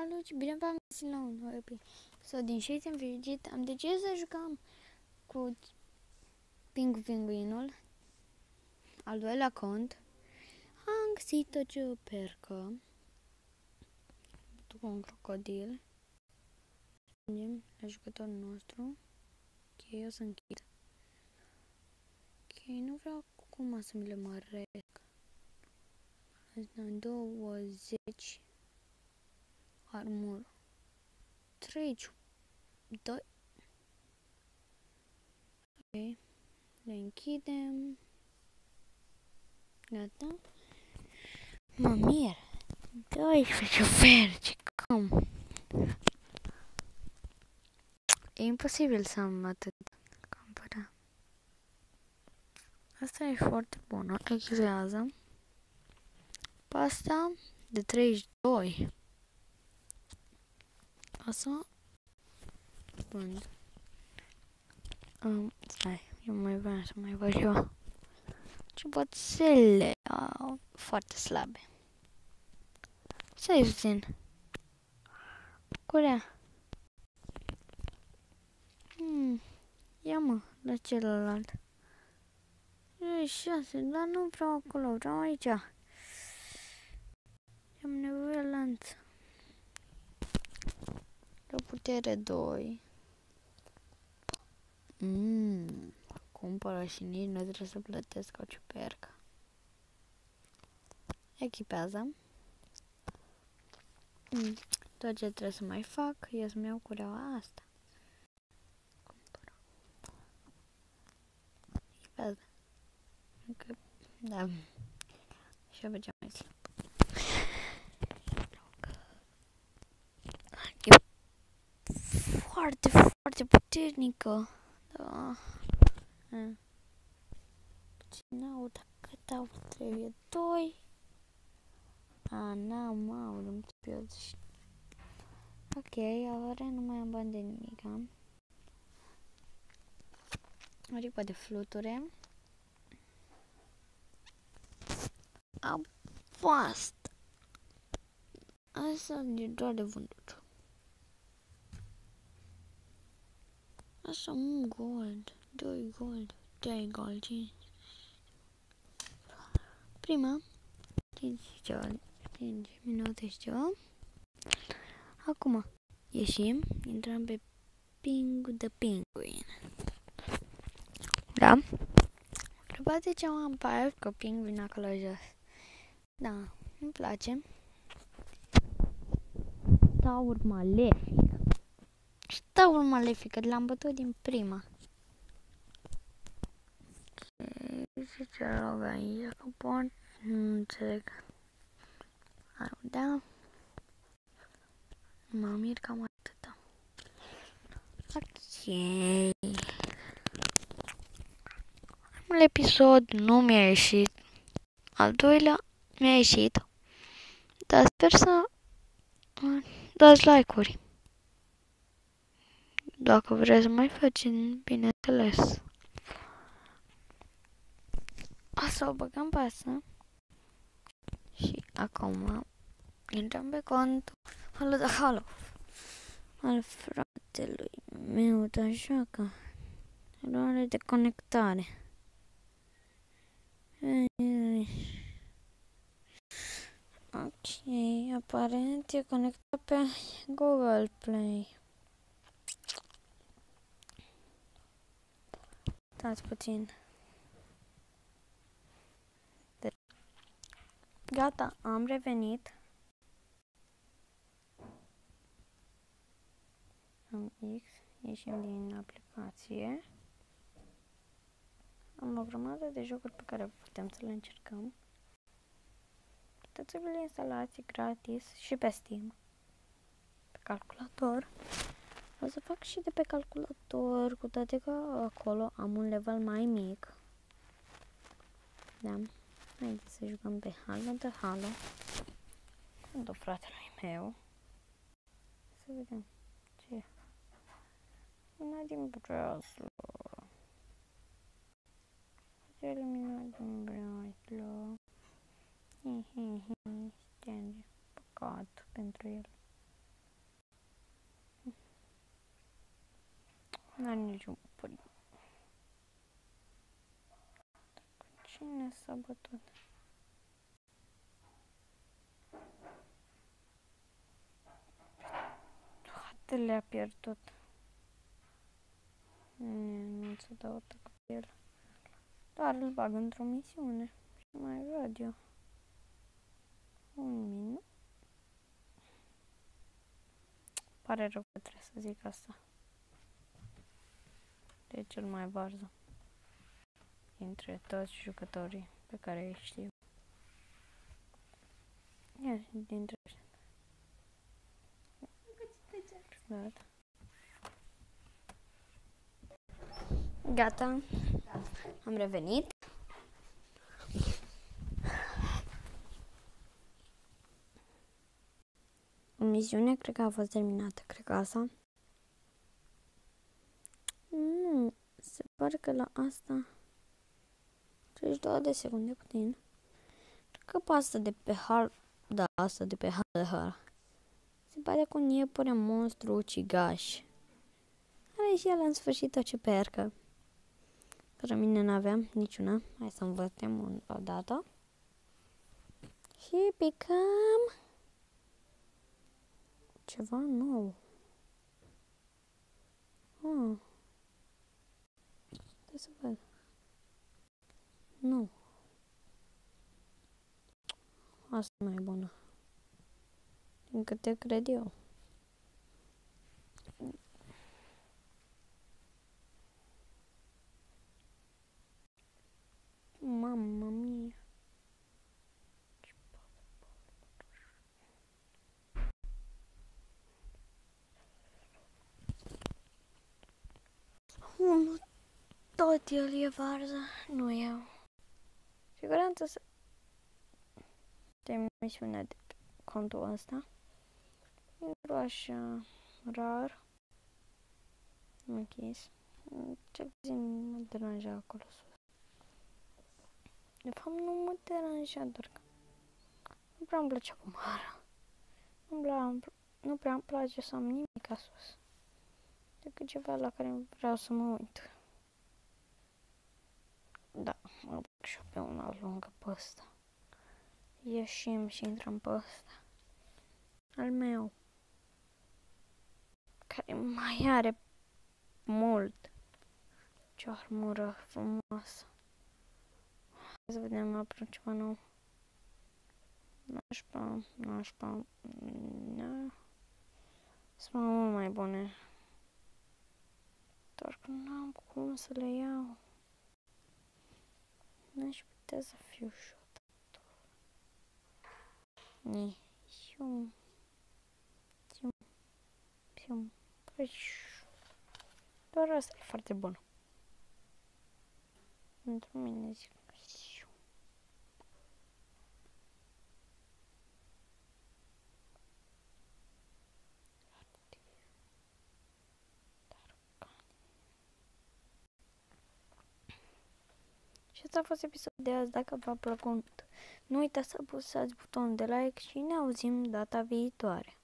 Salut și bine v-am găsit la un nou episod din Shades and Fidget. Am decis să jucăm cu Pinguinul, al doilea cont. Am găsit o ciupercă, după un crocodil. Ajungem la jucătorul nostru. Ok, o să închid. Ok, nu vreau acum să mi le măresc. Azi am 20 armură. 3, 2. Ok, le închidem. Gata. Mă mir. 12 ciuferi, ce cam. E imposibil să am atât. Cam părea. Asta e foarte bună. Exează. Pe asta de 32. Asta vând. Stai, eu mai vreau să mai văd eu. Ciuboțele foarte slabe. Stai puțin. Curea. Ia mă, la celălalt. 6, dar nu vreau acolo, vreau aici. Am nevoie lanț. La putere 2. Cumpără și nici nu trebuie să plătesc o ciupercă. Echipează. Tot ce trebuie să mai fac e să-mi iau cureaua asta. Cumpără. Echipează. Încă, da. Și-o mergem mai slab. E foarte, foarte puternică. Da. Puțin aud cât au trebuie 2. N-am aud, nu trebuie. Ok, are, nu mai am bani de nimic. Aripă de fluture. Am asta. Asta e doar de vândut. Asta un gold, 2 gold, 3 gold, 5. Prima, 5 minute și ceva. Acum, ieșim, intrăm pe the Penguin. Da? Întrebați de ce am Empire cu Penguin acolo jos. Da, îmi place. Taur malefic. Și taur malefic, că l-am bătut din prima. Și ce rog aici, că pot, nu înțeleg. Da. Mă mir cam atâta. Ok. Primul episod nu mi-a ieșit. Al doilea mi-a ieșit. Dar sper să dați like-uri. Dacă vreți să mai facem, bineînțeles. Asta o băgăm pe asta. Și acum intrăm pe cont al fratelui meu, așa că are de conectare. Ok, aparent e conectat pe Google Play. Stați puțin. Gata, am revenit. Am X, ieșim din aplicație. Am o grămadă de jocuri pe care putem să le încercăm. Puteți să le instalați gratis și pe Steam. Pe calculator. O să fac și de pe calculator, cu toate că acolo am un level mai mic. Da. Haideți să jucăm pe Halo de Halo. Sunt o fratelui meu. Să vedem ce e. Una din Braslo. Se elimina din Braslo. Stand. Păcat pentru el. N-are niciun părinte. Cine s-a bătut? Toate le-a pierdut. Nu ți dau atac pe el. Doar îl bag într-o misiune. Și mai văd eu. Un minut. Pare rău că trebuie să zic asta. E cel mai varză dintre toți jucătorii pe care îi știu. Ia, dintre ăștia. Gata. Am revenit. Misiunea cred că a fost terminată. Cred că asta. Nu. Se pare că la asta 32 de secunde puțin. Cred că pe asta de pe har. Da, asta de pe har. Se pare că un iepure monstru ucigaș. Are și el în sfârșit o ciupercă. Pentru mine n-aveam niciuna. Hai să învățăm o dată. Și picăm ceva nou. Trebuie să văd. Nu. Asta e mai bună. Din câte cred eu. Mamma mia. Tot el e varză, nu eu. Siguranță să termin misiunea de pe contul ăsta. Intru așa rar. Închis. Ce puțin mă deranja acolo sus. De fapt nu mă deranja, doar că nu prea îmi plăcea cum ară. Nu prea îmi place să am nimic sus. Decât ceva la care vreau să mă uit. Da, mă bag și pe una lungă pe ăsta. Ieșim și intrăm pe ăsta. Al meu. Care mai are mult. Ce armură frumoasă. Hai să vedem apărut ceva nou. Nașpa. Sunt mult mai bune. Doar că nu am cum să le iau. N-aș putea să fiu șutator. Păi, doar asta e foarte bun. Pentru mine zic. Și asta a fost episodul de azi. Dacă v-a plăcut, nu uitați să apăsați butonul de like și ne auzim data viitoare.